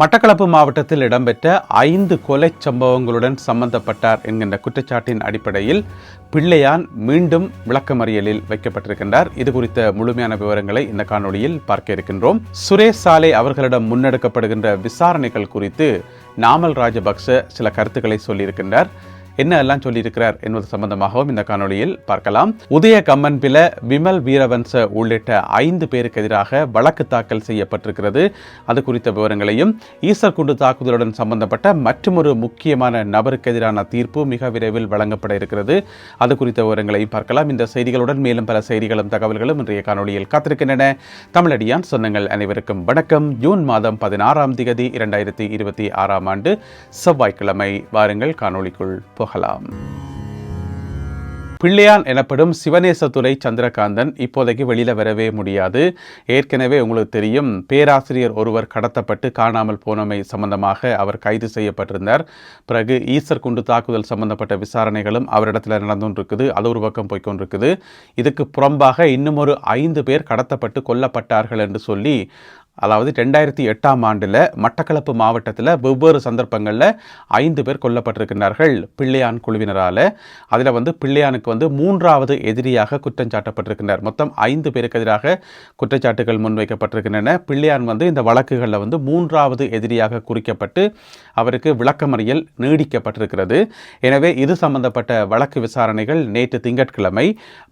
மட்டக்களப்பு மாவட்டத்தில் இடம்பெற்ற 5 கொலை சம்பவங்களுடன் சம்பந்தப்பட்டார் என்கின்ற குற்றச்சாட்டின் அடிப்படையில் பிள்ளையான் மீண்டும் விளக்கமறியலில் வைக்கப்பட்டிருக்கின்றார். இது குறித்த முழுமையான விவரங்களை இந்த காணொளியில் பார்க்க இருக்கின்றோம். சுரேஷ் சாலை அவர்களிடம் முன்னெடுக்கப்படுகின்ற விசாரணைகள் குறித்து நாமல் ராஜபக்ச சில கருத்துக்களை சொல்லியிருக்கின்றார். என்ன எல்லாம் சொல்லியிருக்கிறார் என்பது சம்பந்தமாகவும் இந்த காணொளியில் பார்க்கலாம். உதய கம்மன்பில, விமல் வீரவன்ச உள்ளிட்ட 5 பேருக்கு எதிராக வழக்கு தாக்கல் செய்யப்பட்டிருக்கிறது. அது குறித்த விவரங்களையும், ஈஸ்டர் குண்டு தாக்குதலுடன் சம்பந்தப்பட்ட மற்றொரு முக்கியமான நபருக்கு எதிரான தீர்ப்பு மிக விரைவில் வழங்கப்பட இருக்கிறது. அது குறித்த விவரங்களையும் பார்க்கலாம். இந்த செய்திகளுடன் மேலும் பல செய்திகளும் தகவல்களும் இன்றைய காணொளியில் காத்திருக்கின்றன. தமிழடியான் சொந்தங்கள் அனைவருக்கும் வணக்கம். ஜூன் மாதம் 16ஆம் தேதி 2026ஆம் ஆண்டு செவ்வாய்க்கிழமை. வாருங்கள் காணொளிக்குள் போகலாம். பிள்ளையான் எனப்படும் சிவநேசத்துறை சந்திரகாந்தன் இப்போதைக்கு வெளியில வரவே முடியாது. ஏற்கனவே உங்களுக்கு தெரியும், பேராசிரியர் ஒருவர் கடத்தப்பட்டு காணாமல் போனமை சம்பந்தமாக அவர் கைது செய்யப்பட்டிருந்தார். பிறகு ஈஸ்டர் குண்டு தாக்குதல் சம்பந்தப்பட்ட விசாரணைகளும் அவரிடத்தில் நடந்துருக்குது. அது ஒரு பக்கம் போய்கொண்டிருக்குது. இதுக்கு புறம்பாக இன்னும் ஒரு 5 பேர் கடத்தப்பட்டு கொல்லப்பட்டார்கள் என்று சொல்லி, அதாவது 2008ஆம் ஆண்டில் மட்டக்களப்பு மாவட்டத்தில் வெவ்வேறு சந்தர்ப்பங்களில் 5 பேர் கொல்லப்பட்டிருக்கிறார்கள் பிள்ளையான் குழுவினரால். அதில் பிள்ளையானுக்கு 3வது எதிரியாக குற்றம் சாட்டப்பட்டிருக்கிறார். மொத்தம் 5 பேருக்கு எதிராக குற்றச்சாட்டுகள் முன்வைக்கப்பட்டிருக்கின்றன. பிள்ளையான் இந்த வழக்குகளில் 3வது எதிரியாக குறிக்கப்பட்டு அவருக்கு விளக்கமறியல் நீடிக்கப்பட்டிருக்கிறது. எனவே இது சம்பந்தப்பட்ட வழக்கு விசாரணைகள் நேற்று திங்கட்கிழமை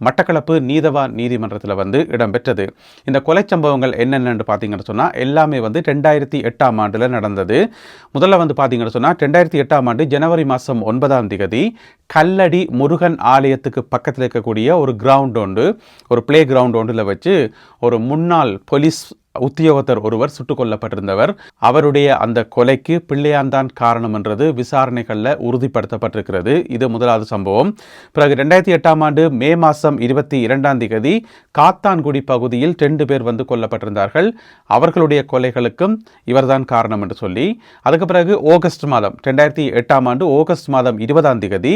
மட்டக்களப்பு நீதவான் நீதிமன்றத்தில் இடம்பெற்றது. இந்த கொலை சம்பவங்கள் என்னென்னு பார்த்தீங்கன்னு எல்லாமே 2008ஆம் ஆண்டுல நடந்தது. முதல்ல பார்த்தீங்கன்னு சொன்னா 2008ஆம் ஆண்டு ஜனவரி மாதம் 9ஆம் தேதி கல்லடி முருகன் ஆலயத்துக்கு பக்கத்தில் இருக்கக்கூடிய ஒரு கிரவுண்ட் ஒன்று, ஒரு பிளே கிரவுண்ட் ஒன்றில் வச்சு ஒரு முன்னாள் போலீஸ் உத்தியோகத்தர் ஒருவர் சுட்டுக் கொல்லப்பட்டிருந்தவர். அவருடைய அந்த கொலைக்கு பிள்ளையான் தான் காரணம் என்றது விசாரணைகளில் உறுதிப்படுத்தப்பட்டிருக்கிறது. இது முதலாவது சம்பவம். பிறகு 2008ஆம் ஆண்டு மே மாதம் 22ஆம் தேதி காத்தான்குடி பகுதியில் 2 பேர் கொல்லப்பட்டிருந்தார்கள். அவர்களுடைய கொலைகளுக்கும் இவர்தான் காரணம் என்று சொல்லி, அதுக்கு பிறகு ஆகஸ்ட் மாதம் 2008ஆம் ஆண்டு ஆகஸ்ட் மாதம் 20ஆம் தேதி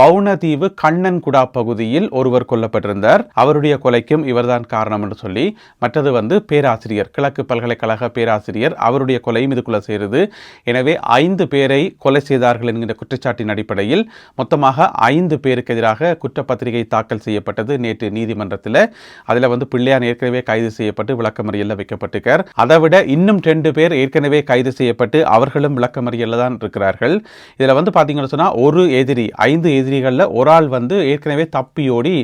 வவுனதீவு கண்ணன்குடா பகுதியில் ஒருவர் கொல்லப்பட்டிருந்தார். அவருடைய கொலைக்கும் இவர்தான் காரணம் என்று சொல்லி, மற்றது பேராசிரியர், கிழக்கு பல்கலைக்கழக பேராசிரியர், அவருடைய கொலையும் இதுக்குள்ள சேருது. எனவே 5 பேரை கொலை செய்தார்கள் என்கிற குற்றச்சாட்டின் அடிப்படையில் மொத்தமாக 5 பேருக்கு எதிராக குற்றப்பத்திரிகை தாக்கல் செய்யப்பட்டது நேற்று நீதிமன்றத்தில். அதில் பிள்ளையான் ஏற்கனவே கைது செய்யப்பட்டு விளக்கமறியலில் வைக்கப்பட்டிருக்கார். அதை விட இன்னும் 2 பேர் ஏற்கனவே கைது செய்யப்பட்டு அவர்களும் விளக்கமறியலில் தான் இருக்கிறார்கள். இதில் பார்த்தீங்கன்னு சொன்னால் ஒரு எதிரி, 5 எதிரிகளில் ஒரு ஆள் ஏற்கனவே தப்பியோடி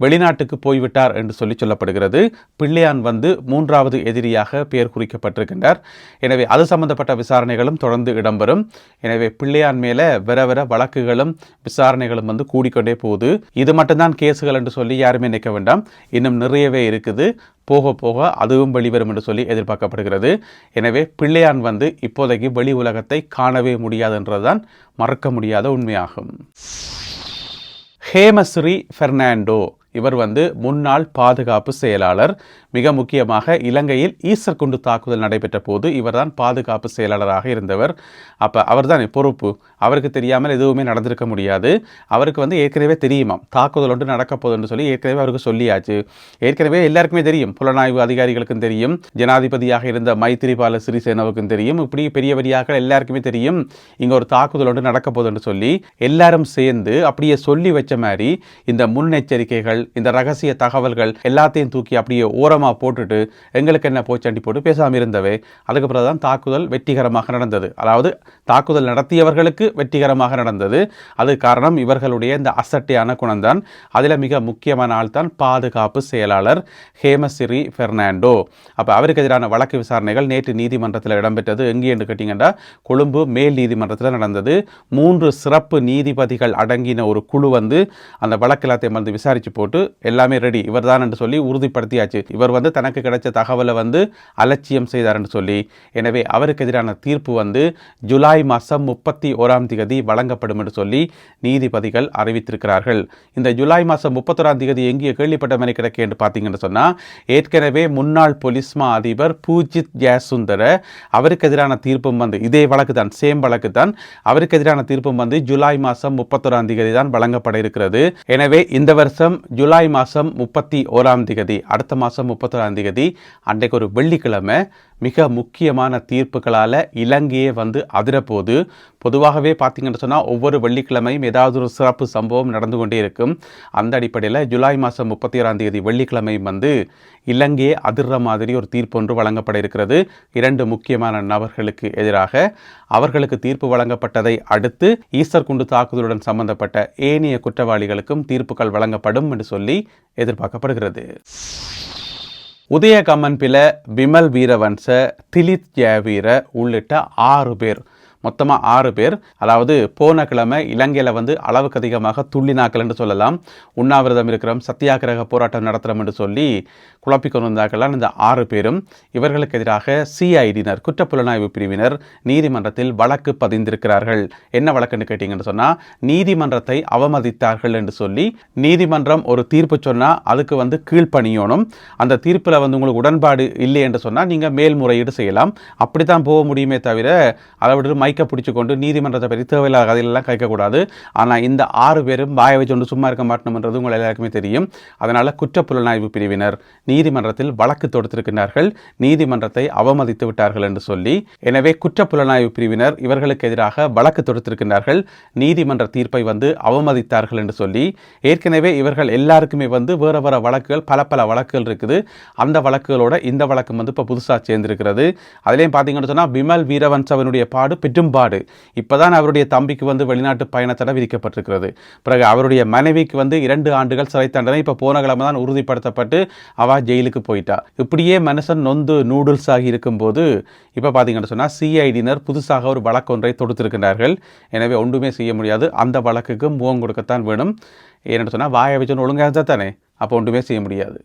வெளிநாட்டுக்கு போய்விட்டார் என்று சொல்லப்படுகிறது. பிள்ளையான் 3வது எதிரியாக பெயர் குறிக்கப்பட்டிருக்கின்றார். எனவே அது சம்பந்தப்பட்ட விசாரணைகளும் தொடர்ந்து இடம்பெறும். எனவே பிள்ளையான் மேல வர வழக்குகளும் விசாரணைகளும் கூடிக்கொண்டே போகுது. இது மட்டும்தான் கேசுகள் என்று சொல்லி யாருமே நினைக்க வேண்டாம். இன்னும் நிறையவே இருக்குது. போக போக அதுவும் வெளிவரும் என்று சொல்லி எதிர்பார்க்கப்படுகிறது. எனவே பிள்ளையான் இப்போதைக்கு வெளி உலகத்தை காணவே முடியாது என்றதுதான் மறக்க முடியாத உண்மையாகும். ஹேமஸ்ரீ பெர்னாண்டோ இவர் முன்னாள் பாதுகாப்பு செயலாளர். மிக முக்கியமாக இலங்கையில் ஈஸ்டர் குண்டு தாக்குதல் நடைபெற்ற போது இவர்தான் பாதுகாப்பு செயலாளராக இருந்தவர். அப்போ அவர் தான் பொறுப்பு. அவருக்கு தெரியாமல் எதுவுமே நடந்திருக்க முடியாது. அவருக்கு ஏற்கனவே தெரியுமாம் தாக்குதல் ஒன்று நடக்க போகுதுன்னு சொல்லி ஏற்கனவே அவருக்கு சொல்லியாச்சு. ஏற்கனவே எல்லாருக்குமே தெரியும், புலனாய்வு அதிகாரிகளுக்கும் தெரியும், ஜனாதிபதியாக இருந்த மைத்திரிபால சிறிசேனவுக்கும் தெரியும், இப்படி பெரிய பெரியாக எல்லாருக்குமே தெரியும் இங்கே ஒரு தாக்குதல் ஒன்று நடக்க போகுதுன்னு சொல்லி எல்லாரும் சேர்ந்து அப்படியே சொல்லி வச்ச மாதிரி இந்த முன்னெச்சரிக்கைகள், இந்த ரகசிய தகவல்கள் எல்லாத்தையும் தூக்கி அப்படியே ஓரமாக போட்டுட்டு எங்களுக்கு என்ன போச்சண்டி போட்டு பேசாமல் இருந்தவை. அதுக்கு பிறகுதான் தாக்குதல் வெற்றிகரமாக நடந்தது. அதாவது தாக்குதல் நடத்தியவர்களுக்கு வெற்றிகரமாக நடந்தது. அது காரணம் இவர்களுடைய இந்த அசட்டையான குணம்தான். அதில் மிக முக்கியமான ஆள் தான் பாதுகாப்பு செயலாளர் ஹேமஸ்ரீ பெர்னாண்டோ. அப்போ அவருக்கு எதிரான வழக்கு விசாரணைகள் நேற்று நீதிமன்றத்தில் இடம்பெற்றது. எங்கே என்று கேட்டிங்கன்னா கொழும்பு மேல் நீதிமன்றத்தில் நடந்தது. 3 சிறப்பு நீதிபதிகள் அடங்கின ஒரு குழு அந்த வழக்கு எல்லாத்தையும் விசாரித்து போட்டு எல்லாமே ரெடி, இவர் தான் என்று சொல்லி உறுதிப்படுத்தியாச்சு. இவர் தனக்கு கிடைச்ச தகவலை அலட்சியம் செய்தார் என்று சொல்லி, எனவே அவருக்கு எதிரான தீர்ப்பு ஜூலை மாதம் 31ஆம் தேதி வழங்கப்படும் என்று சொல்லி நீதிபதிகள் அறிவித்திருக்கிறார்கள். இந்த ஜூலை மாதம் 31ஆம் தேதி எங்கே கேள்விப்பட்ட மாதிரி கிடைக்க என்று பார்த்தீங்கன்னு சொன்னால், ஏற்கனவே முன்னாள் போலீஸ் மா அதிபர் பூஜித் ஜெயசுந்தர அவருக்கு எதிரான தீர்ப்பும் இதே வழக்கு தான், சேம் வழக்கு தான். அவருக்கு எதிரான தீர்ப்பும் ஜூலை மாதம் 31ஆம் தேதி தான் வழங்கப்பட இருக்கிறது. எனவே இந்த வருஷம் ஜூலை மாதம் 31ஆம் தேதி, அடுத்த மாதம் 31ஆம் தேதி அன்றைக்கு ஒரு வெள்ளிக்கிழமை மிக முக்கியமான தீர்ப்புகளால் இலங்கையே வந்து அதிரப்போது. பொதுவாகவே பார்த்தீங்கன்னு சொன்னால் ஒவ்வொரு வெள்ளிக்கிழமையும் ஏதாவது ஒரு சிறப்பு சம்பவம் நடந்து கொண்டே இருக்கும். அந்த அடிப்படையில் ஜூலை மாதம் 31 வெள்ளிக்கிழமையும் வந்து இலங்கையே அதிர்ற மாதிரி ஒரு தீர்ப்பு ஒன்று வழங்கப்பட இருக்கிறது. 2 முக்கியமான நபர்களுக்கு எதிராக. அவர்களுக்கு தீர்ப்பு வழங்கப்பட்டதை அடுத்து ஈஸ்டர் குண்டு தாக்குதலுடன் சம்பந்தப்பட்ட ஏனைய குற்றவாளிகளுக்கும் தீர்ப்புகள் வழங்கப்படும் என்று சொல்லி எதிர்பார்க்கப்படுகிறது. உதயகம்மன்பில, விமல் வீரவன்ச, திலித் ஜெயவீர உள்ளிட்ட 6 பேர், மொத்தமாக 6 பேர், அதாவது போன கிழமை இலங்கையில் வந்து அளவுக்கு அதிகமாக துள்ளினாக்கள் என்று சொல்லலாம், உண்ணாவிரதம் இருக்கிறோம், சத்தியாகிரக போராட்டம் நடத்துகிறோம் என்று சொல்லி குழப்பிக்கொண்டு வந்தார்களாம் இந்த 6 பேரும். இவர்களுக்கு எதிராக சிஐடியினர், குற்றப்புலனாய்வு பிரிவினர் நீதிமன்றத்தில் வழக்கு பதிந்திருக்கிறார்கள். என்ன வழக்குன்னு கேட்டீங்கன்னு சொன்னால், நீதிமன்றத்தை அவமதித்தார்கள் என்று சொல்லி நீதிமன்றம் ஒரு தீர்ப்பு சொன்னால் அதுக்கு வந்து கீழ்ப்பணியணும். அந்த தீர்ப்பில் வந்து உங்களுக்கு உடன்பாடு இல்லை என்று சொன்னால் நீங்கள் மேல்முறையீடு செய்யலாம். அப்படி தான் போக முடியுமே தவிர அதை விட்டு மைக்க பிடிச்சி கொண்டு நீதிமன்றத்தை பற்றி தேவையில்லாத கதையிலெல்லாம் கேட்கக்கூடாது. ஆனால் இந்த 6 பேரும் வாய வச்சு கொண்டு சும்மா இருக்க மாட்டோம்ன்றது உங்கள் எல்லாருக்குமே தெரியும். அதனால் குற்றப்புலனாய்வு பிரிவினர் நீதிமன்றத்தில் வழக்கு தொடுத்திருக்கிறார்கள், நீதிமன்றத்தை அவமதித்து விட்டார்கள் என்று சொல்லி. எனவே குற்றப்புலனாய்வு பிரிவினர் இவர்களுக்கு எதிராக வழக்கு தொடுத்திருக்கிறார்கள், நீதிமன்ற தீர்ப்பை வந்து அவமதித்தார்கள் என்று சொல்லி. ஏற்கனவே இவர்கள் எல்லாருக்குமே வந்து வேறு வேறு வழக்குகள், பல வழக்குகள் இருக்குது. அந்த வழக்குகளோட இந்த வழக்கு வந்து இப்போ புதுசாக சேர்ந்திருக்கிறது. அதுலேயும் பார்த்தீங்கன்னு சொன்னால் விமல் வீரவன்சவனுடைய பாடு பெற்றும்பாடு. இப்போதான் அவருடைய தம்பிக்கு வந்து வெளிநாட்டு பயணத்தடை விதிக்கப்பட்டிருக்கிறது. பிறகு அவருடைய மனைவிக்கு வந்து 2 ஆண்டுகள் சிறை தண்டனை இப்போ போன கிழமை தான் உறுதிப்படுத்தப்பட்டு அவ ஜெயிலுக்கு போயிட்டா. இப்படியே மனுஷன் நொந்து நூடுல்ஸ் ஆகி இருக்கும்போது இப்போ பார்த்தீங்கன்னு சொன்னால் சிஐடியினர் புதுசாக ஒரு வழக்கு ஒன்றை தொடுத்திருக்கிறார்கள். எனவே ஒன்றுமே செய்ய முடியாது, அந்த வழக்குக்கு முகம் கொடுக்கத்தான் வேணும். ஏன்னு சொன்னால் வாயை வச்சு ஒழுங்காக இருந்தால் தானே, அப்போ ஒன்றுமே செய்ய முடியாது.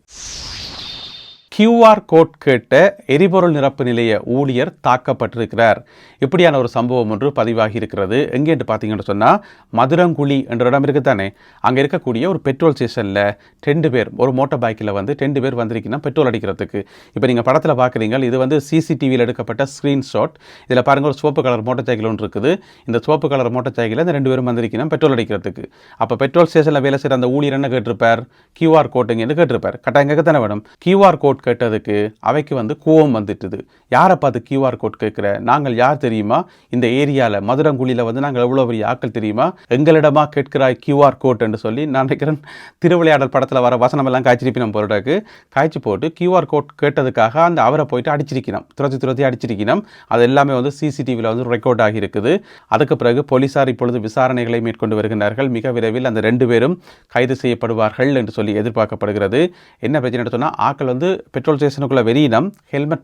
QR கோட் கேட்ட எரிபொருள் நிரப்பு நிலைய ஊழியர் தாக்கப்பட்டிருக்கிறார். இப்படியான ஒரு சம்பவம் ஒன்று பதிவாகி இருக்கிறது. எங்கேன்னு பார்த்தீங்கன்னு சொன்னால், மதுரங்குழி என்ற இடம் இருக்குதானே, அங்கே இருக்கக்கூடிய ஒரு பெட்ரோல் ஸ்டேஷனில் 2 பேர் ஒரு மோட்டார் பைக்கில் வந்து 2 பேர் வந்திருக்கீங்கன்னா பெட்ரோல் அடிக்கிறதுக்கு. இப்போ நீங்கள் படத்தில் பார்க்குறீங்க, இது வந்து சிசிடிவியில் எடுக்கப்பட்ட ஸ்க்ரீன்ஷாட். இதில் பாருங்கள், ஒரு சிவப்பு கலர் மோட்டார் சைக்கிள் ஒன்று இருக்குது. இந்த சிவப்பு கலர் மோட்டார் சைக்கிளில் இந்த 2 பேரும் வந்திருக்கீங்கன்னா பெட்ரோல் அடிக்கிறதுக்கு. அப்போ பெட்ரோல் ஸ்டேஷனில் வேலை செய்கிற அந்த ஊழியர் என்ன கேட்டிருப்பார்? QR கோட்டுங்கன்னு கேட்டிருப்பார். கட்டாயம் தானே வேணும். QR கோட் கேட்டதுக்கு அவைக்கு வந்து கோவம் வந்துட்டுது. யாரை பார்த்து QR கோட் கேட்குற? நாங்கள் யார் தெரியுமா? இந்த ஏரியாவில் மதுரங்குழியில் வந்து நாங்கள் எவ்வளோ பெரிய ஆக்கள் தெரியுமா? எங்களிடமா கேட்கிறாய் QR கோட் என்று சொல்லி, நான் நினைக்கிறேன் திருவிளையாடல் படத்தில் வர வசனம் எல்லாம் காய்ச்சிருப்பினோம் பொருளுக்கு. காய்ச்சி போட்டு QR கோட் கேட்டதுக்காக அந்த அவரை போயிட்டு அடிச்சிருக்கணும், துரத்தி அடிச்சிருக்கணும். அது எல்லாமே வந்து சிசிடிவியில் வந்து ரெக்கார்ட் ஆகியிருக்குது. அதுக்கு பிறகு போலீசார் இப்பொழுது விசாரணைகளை மேற்கொண்டு வருகின்றார்கள். மிக விரைவில் அந்த 2 பேரும் கைது செய்யப்படுவார்கள் என்று சொல்லி எதிர்பார்க்கப்படுகிறது. என்ன பிரச்சனை சொன்னால், ஆக்கள் வந்து பெட்ரோல் ஸ்டேஷனுக்குள்ளே வெறியினம் ஹெல்மெட்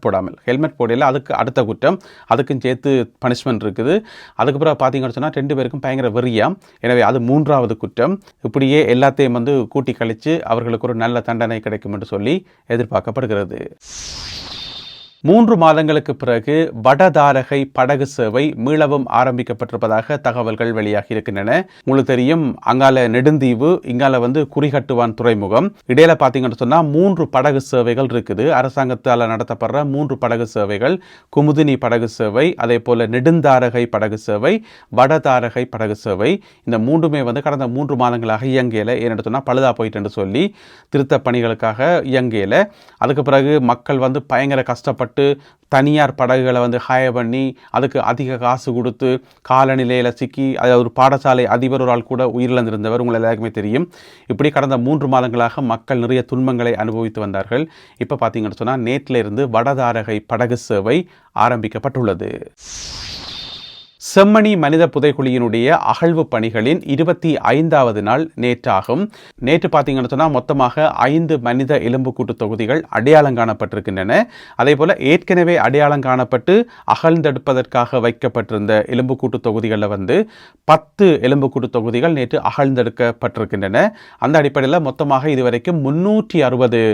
போடல, அதுக்கு அடுத்த குற்றம், அதுக்கும் சேர்த்து பனிஷ்மெண்ட் இருக்குது. அதுக்கு பிறகு பார்த்தீங்கன்னு சொன்னால் 2 பேருக்கும் பயங்கர வெறியாம். எனவே அது 3வது குற்றம். இப்படியே எல்லாத்தையும் வந்து கூட்டி கழித்து அவர்களுக்கு ஒரு நல்ல தண்டனை கிடைக்கும் என்று சொல்லி எதிர்பார்க்கப்படுகிறது. 3 மாதங்களுக்கு பிறகு வடதாரகை படகு சேவை மீளவும் ஆரம்பிக்கப்பட்டிருப்பதாக தகவல்கள் வெளியாகி இருக்கின்றன. உங்களுக்கு தெரியும், அங்கால நெடுந்தீவு, இங்கால வந்து குறிகட்டுவான் துறைமுகம், இடையில பார்த்தீங்கன்னு சொன்னால் 3 படகு சேவைகள் இருக்குது. அரசாங்கத்தால் நடத்தப்படுற 3 படகு சேவைகள், குமுதினி படகு சேவை, அதே போல நெடுந்தாரகை படகு சேவை, வடதாரகை படகு சேவை. இந்த 3மே வந்து கடந்த 3 மாதங்களாக இயங்கையில், ஏன்னு சொன்னால் பழுதா போயிட்டு சொல்லி திருத்த பணிகளுக்காக இயங்கையில். அதுக்கு பிறகு மக்கள் வந்து பயங்கர கஷ்டப்பட்டு தனியார் படகுகளை வந்து ஹயர் பண்ணி அதுக்கு அதிக காசு கொடுத்து காலநிலையில் சிக்கி, அதாவது ஒரு பாடசாலை அதிபர் ஒரு ஆள் கூட உயிரிழந்திருந்தவர் உங்களை எல்லாருக்குமே தெரியும். இப்படி கடந்த 3 மாதங்களாக மக்கள் நிறைய துன்பங்களை அனுபவித்து வந்தார்கள். இப்போ பார்த்தீங்கன்னு சொன்னால் நேற்றிலிருந்து வடதாரகை படகு சேவை ஆரம்பிக்கப்பட்டுள்ளது. செம்மணி மனித புதைக்குழியினுடைய அகழ்வு பணிகளின் 25வது நாள் நேற்றாகும். நேற்று பார்த்தீங்கன்னு சொன்னால் மொத்தமாக 5 மனித எலும்புக்கூட்டு தொகுதிகள் அடையாளம் காணப்பட்டிருக்கின்றன. அதே போல் ஏற்கனவே அடையாளம் காணப்பட்டு அகழ்ந்தெடுப்பதற்காக வைக்கப்பட்டிருந்த எலும்புக்கூட்டு தொகுதிகளில் வந்து 10 எலும்புக்கூட்டு தொகுதிகள் நேற்று அகழ்ந்தெடுக்கப்பட்டிருக்கின்றன. அந்த அடிப்படையில் மொத்தமாக இதுவரைக்கும் 360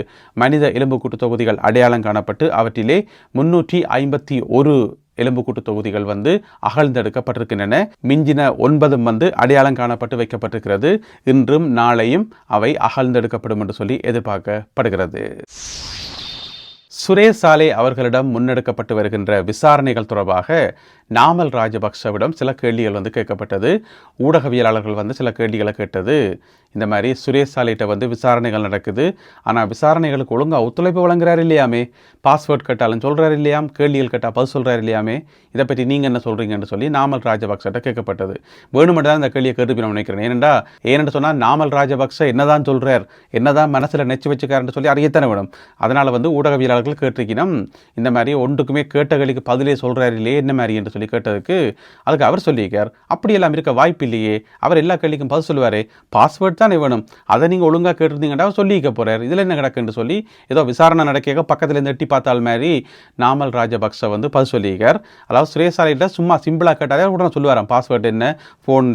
மனித எலும்புக்கூட்டு தொகுதிகள் அடையாளம் காணப்பட்டு அவற்றிலே 351 எலும்புக்கூட்டு தொகுதிகள் வந்து அகழ்ந்தெடுக்கப்பட்டிருக்கின்றன. மிஞ்சின 9 வந்து அடையாளம் காணப்பட்டு வைக்கப்பட்டிருக்கிறது. இன்றும் நாளையும் அவை அகழ்ந்தெடுக்கப்படும் என்று சொல்லி எதிர்பார்க்கப்படுகிறது. சுரேஷ் சாலே அவர்களிடம் முன்னெடுக்கப்பட்டு வருகின்ற விசாரணைகள் தொடர்பாக நாமல் ராஜபக்சவிடம் சில கேள்விகள் வந்து கேட்கப்பட்டது. ஊடகவியலாளர்கள் வந்து சில கேள்விகளை கேட்டது. இந்த மாதிரி சுரேஷ் சாலிட்ட வந்து விசாரணைகள் நடக்குது. ஆனால் விசாரணைகளுக்கு ஒழுங்காக ஒத்துழைப்பு வழங்குறாரு இல்லையாமே, பாஸ்வேர்ட் கேட்டாலும் சொல்கிறார் இல்லையாம், கேள்விகள் கேட்டால் பதில் சொல்கிறார் இல்லையாமே, இதை பற்றி நீங்கள் என்ன சொல்கிறீங்கன்னு சொல்லி நாமல் ராஜபக்சட்ட கேட்கப்பட்டது. வேணுமென்று தான் இந்த கேள்வியை கேட்டு நான் நினைக்கிறேன். ஏனென்று சொன்னால் நாமல் ராஜபக்ச என்னதான் சொல்கிறார், என்னதான் மனசில் நெச்சு வச்சுக்காருன்னு சொல்லி அறியத்தானே வேணும். அதனால் வந்து ஊடகவியலாளர்கள் கேட்டிருக்கணும், இந்த மாதிரி ஒன்றுக்குமே கேட்ட கேள்விக்கு பதிலே சொல்கிறார் இல்லையே என்ன மாதிரி என்று சொல்லி கேட்டதுக்கு அதுக்கு அவர் சொல்லியிருக்கார், அப்படியெல்லாம் இருக்க வாய்ப்பு இல்லையே, அவர் எல்லா கேள்விக்கும் பதில் சொல்லுவார், பாஸ்வேர்ட் தானே வேணும், அதை நீங்கள் ஒழுங்காக கேட்டிருந்தீங்கன்னா சொல்லிக்க போகிறார், இதில் என்ன கிடக்குன்னு சொல்லி ஏதோ விசாரணை நடக்க பக்கத்தில் எட்டி பார்த்தால் மாதிரி நாமல் ராஜபக்ச வந்து பதில் சொல்லியிருக்கார். அதாவது சுரேஷ் சாலையிட்ட சும்மா சிம்பிளாக கேட்டாலே உடனே சொல்லுவாராம் பாஸ்வேர்ட் என்ன, ஃபோன்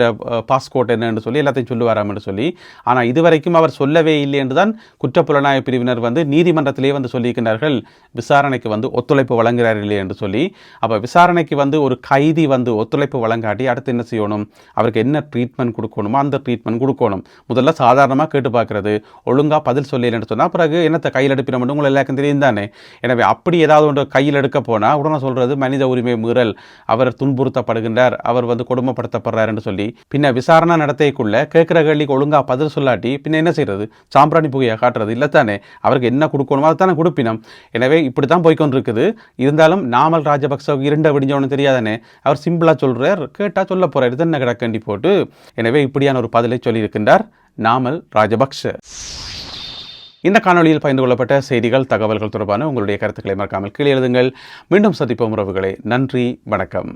பாஸ்கோட் என்னன்னு சொல்லி எல்லாத்தையும் சொல்லுவாராம் என்று சொல்லி. ஆனால் இதுவரைக்கும் அவர் சொல்லவே இல்லை என்று தான் குற்றப்புலனாய்வு பிரிவினர் வந்து நீதிமன்றத்திலே வந்து சொல்லியிருக்கிறார்கள், விசாரணைக்கு வந்து ஒத்துழைப்பு வழங்குகிறார் இல்லை என்று சொல்லி. அப்போ விசாரணைக்கு வந்து ஒரு கைதி வந்து ஒத்துழைப்பு வழங்காட்டி அடுத்து என்ன செய்யணும், அவருக்கு என்ன ட்ரீட்மெண்ட் கொடுக்கணுமோ அந்த ட்ரீட்மெண்ட் கொடுக்கணும். முதல்ல சாதாரணமாக கேட்டு பார்க்குறது, ஒழுங்காக பதில் சொல்லலைன்னு சொன்னால் பிறகு என்னத்தை கையில் எடுப்பின மட்டும் உங்களை எல்லாருக்கும் தெரியும் தானே. எனவே அப்படி ஏதாவது ஒன்று கையில் எடுக்க போனால் உடனே சொல்கிறது மனித உரிமை மீறல், அவர் துன்புறுத்தப்படுகின்றார், அவர் வந்து கொடுமைப்படுத்தப்படுறார் என்று சொல்லி. பின்ன விசாரணை நடத்தைக்குள்ள கேட்குற கேள்விக்கு ஒழுங்காக பதில் சொல்லாட்டி பின்ன என்ன செய்கிறது, சாம்பிராணி புகையை காட்டுறது இல்லை தானே. அவருக்கு என்ன கொடுக்கணுமோ அதை தானே கொடுப்பினோம். எனவே இப்படி தான் போய்கொண்டிருக்குது. இருந்தாலும் நாமல் ராஜபக்ச இருண்ட விடிஞ்சவனு தெரியாதானே, அவர் சிம்பிளாக சொல்கிறார், கேட்டால் சொல்ல போகிறார், இது என்ன கிடக்கண்டி போட்டு. எனவே இப்படியான ஒரு பதிலை சொல்லியிருக்கின்றார் நாமல் ராஜபக்ஷ. இந்த காணொலியில் பகிர்ந்து கொள்ளப்பட்ட செய்திகள் தகவல்கள் தொடர்பான உங்களுடைய கருத்துக்களை மறக்காமல் கீழே எழுதுங்கள். மீண்டும் சந்திப்போம் உறவுகளே. நன்றி, வணக்கம்.